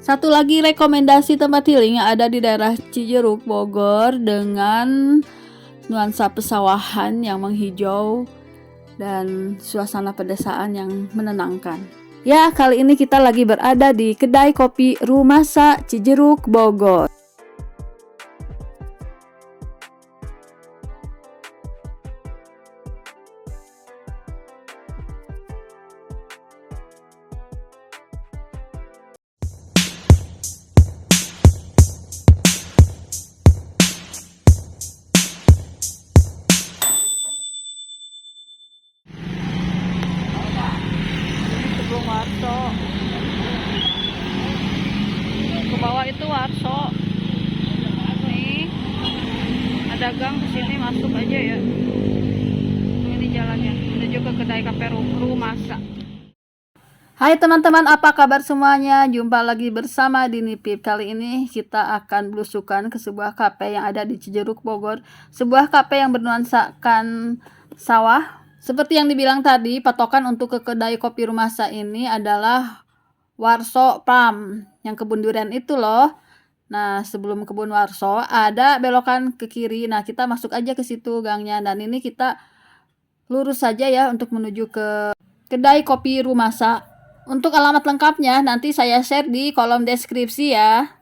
Satu lagi rekomendasi tempat healing yang ada di daerah Cijeruk, Bogor dengan nuansa pesawahan yang menghijau dan suasana pedesaan yang menenangkan. Ya, kali ini kita lagi berada di kedai kopi Rumasa Cijeruk, Bogor. Sebelum Warso, ke bawah itu Warso. Nih, ada gang ke sini, masuk aja ya. Ini jalannya menuju ke kedai kafe Rumasa. Hai teman-teman, apa kabar semuanya? Jumpa lagi bersama Dini Pip. Kali ini kita akan belusukan ke sebuah kafe yang ada di Cijeruk, Bogor. Sebuah kafe yang bernuansakan sawah. Seperti yang dibilang tadi, patokan untuk ke kedai kopi Rumasa ini adalah Warso Pam, yang kebun durian itu loh. Nah, sebelum kebun Warso ada belokan ke kiri. Nah, kita masuk aja ke situ gangnya. Dan ini kita lurus saja ya untuk menuju ke kedai kopi Rumasa. Untuk alamat lengkapnya nanti saya share di kolom deskripsi ya.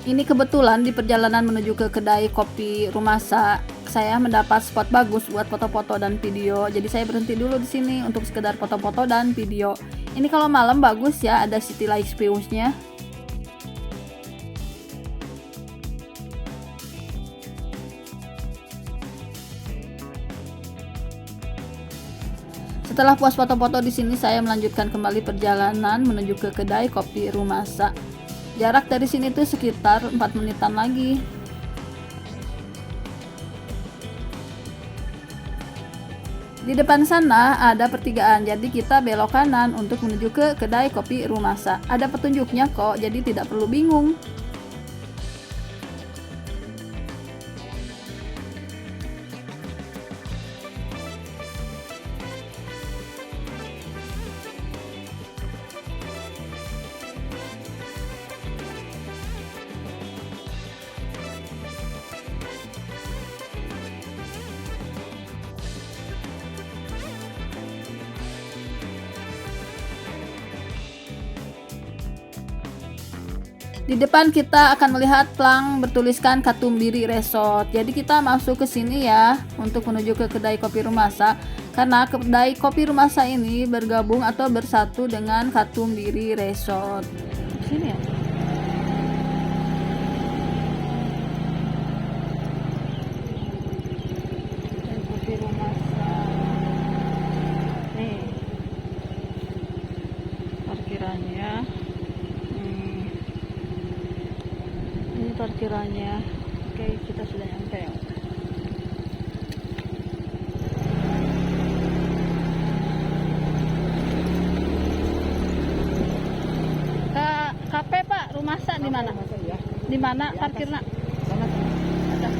Ini kebetulan di perjalanan menuju ke kedai kopi Rumasa, saya mendapat spot bagus buat foto-foto dan video. Jadi saya berhenti dulu di sini untuk sekedar foto-foto dan video. Ini kalau malam bagus ya, ada city light views-nya. Setelah puas foto-foto di sini, saya melanjutkan kembali perjalanan menuju ke kedai kopi Rumasa. Jarak dari sini tuh sekitar 4 menitan lagi. Di depan sana ada pertigaan, jadi kita belok kanan untuk menuju ke kedai kopi Rumasa. Ada petunjuknya kok, jadi tidak perlu bingung. Di depan kita akan melihat plang bertuliskan Katumbiri Resort. Jadi kita masuk ke sini ya untuk menuju ke kedai kopi Rumasa. Karena kedai kopi Rumasa ini bergabung atau bersatu dengan Katumbiri Resort. Sini ya. Kedai kopi Rumasa. Nih. Parkirannya. Parkirannya. Oke, kita sudah nyampe. Ke kafe Pak, Rumasa di mana? Di mana parkirnya? Ada.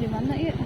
Di mana ya?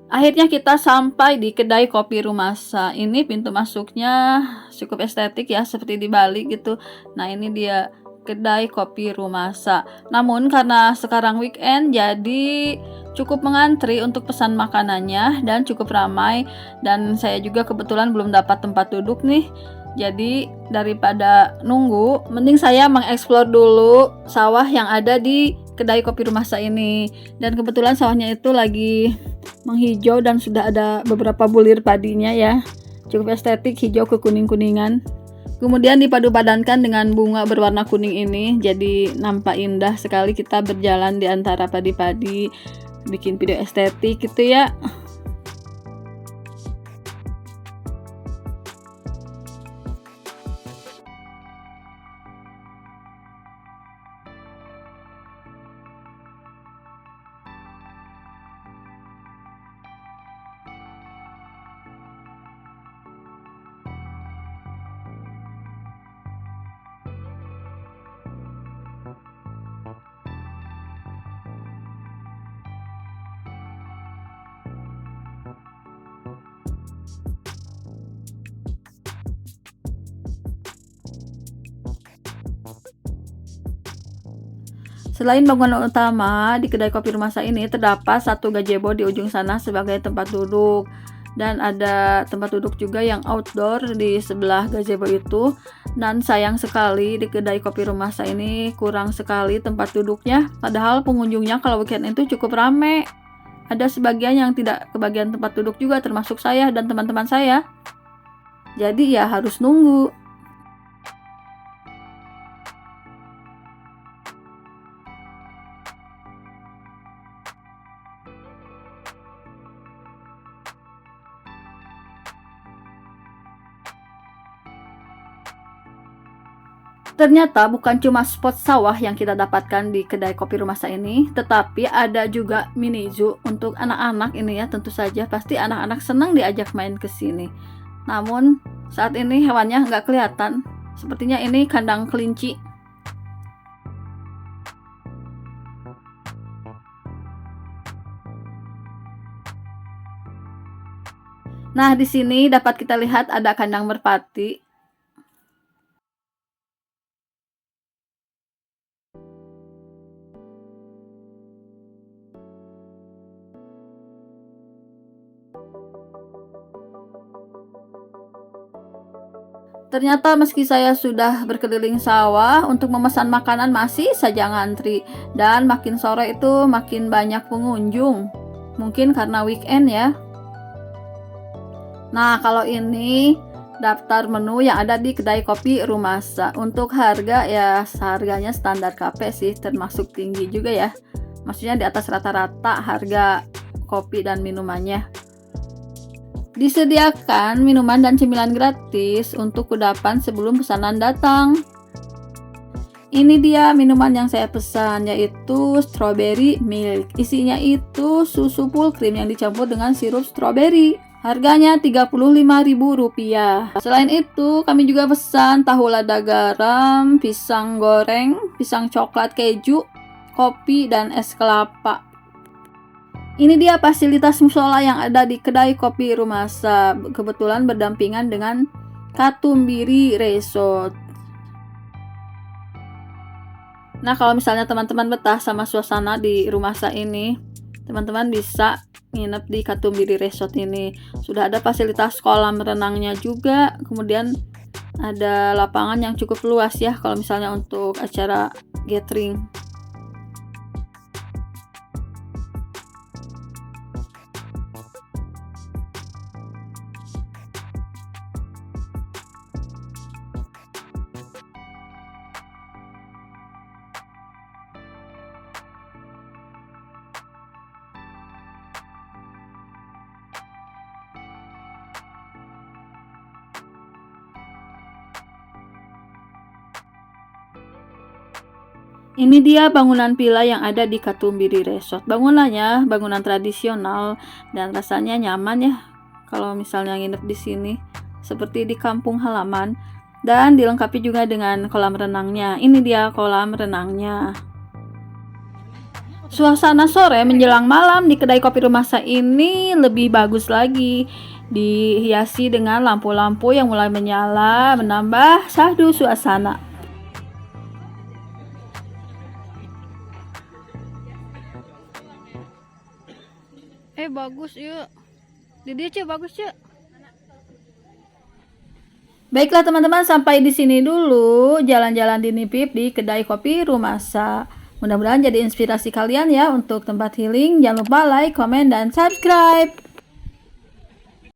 Akhirnya kita sampai di kedai kopi Rumasa. Ini pintu masuknya cukup estetik ya, seperti di Bali gitu. Nah, ini dia kedai kopi Rumasa. Namun karena sekarang weekend jadi cukup mengantri untuk pesan makanannya dan cukup ramai, dan saya juga kebetulan belum dapat tempat duduk nih. Jadi daripada nunggu, mending saya mengeksplor dulu sawah yang ada di kedai kopi Rumasa ini. Dan kebetulan sawahnya itu lagi menghijau dan sudah ada beberapa bulir padinya ya. Cukup estetik, hijau ke kuning-kuningan. Kemudian dipadu-padankan dengan bunga berwarna kuning ini, jadi nampak indah sekali kita berjalan di antara padi-padi, bikin video estetik gitu ya. Selain bangunan utama, di kedai kopi Rumasa ini terdapat satu gazebo di ujung sana sebagai tempat duduk. Dan ada tempat duduk juga yang outdoor di sebelah gazebo itu. Dan sayang sekali di kedai kopi Rumasa ini kurang sekali tempat duduknya. Padahal pengunjungnya kalau weekend itu cukup rame. Ada sebagian yang tidak kebagian tempat duduk juga, termasuk saya dan teman-teman saya. Jadi ya harus nunggu. Ternyata bukan cuma spot sawah yang kita dapatkan di kedai kopi Rumasa ini, tetapi ada juga mini zoo untuk anak-anak ini ya. Tentu saja pasti anak-anak senang diajak main ke sini. Namun saat ini hewannya nggak kelihatan. Sepertinya ini kandang kelinci. Nah, di sini dapat kita lihat ada kandang merpati. Ternyata meski saya sudah berkeliling sawah untuk memesan makanan masih saja ngantri, dan makin sore itu makin banyak pengunjung. Mungkin karena weekend ya. Nah, kalau ini daftar menu yang ada di kedai kopi Rumasa. Untuk harga ya harganya standar kafe sih, termasuk tinggi juga ya. Maksudnya di atas rata-rata harga kopi dan minumannya. Disediakan minuman dan cemilan gratis untuk kudapan sebelum pesanan datang. Ini dia minuman yang saya pesan, yaitu strawberry milk. Isinya itu susu full cream yang dicampur dengan sirup strawberry. Harganya Rp35.000. Selain itu, kami juga pesan tahu lada garam, pisang goreng, pisang coklat keju, kopi, dan es kelapa. Ini dia fasilitas musola yang ada di kedai kopi Rumasa. Kebetulan berdampingan dengan Katumbiri Resort. Nah, kalau misalnya teman-teman betah sama suasana di Rumasa ini, teman-teman bisa nginep di Katumbiri Resort ini. Sudah ada fasilitas kolam renangnya juga. Kemudian ada lapangan yang cukup luas ya kalau misalnya untuk acara gathering. Ini dia bangunan villa yang ada di Katumbiri Resort. Bangunannya bangunan tradisional dan rasanya nyaman ya kalau misalnya nginep di sini, seperti di kampung halaman, dan dilengkapi juga dengan kolam renangnya. Ini dia kolam renangnya. Suasana sore menjelang malam di kedai kopi Rumasa ini lebih bagus lagi. Dihiasi dengan lampu-lampu yang mulai menyala, menambah syahdu suasana. Bagus yuk. Di dia Cek, bagus Cek. Baiklah teman-teman, sampai di sini dulu jalan-jalan di Nipip di kedai kopi Rumasa. Mudah-mudahan jadi inspirasi kalian ya untuk tempat healing. Jangan lupa like, komen, dan subscribe.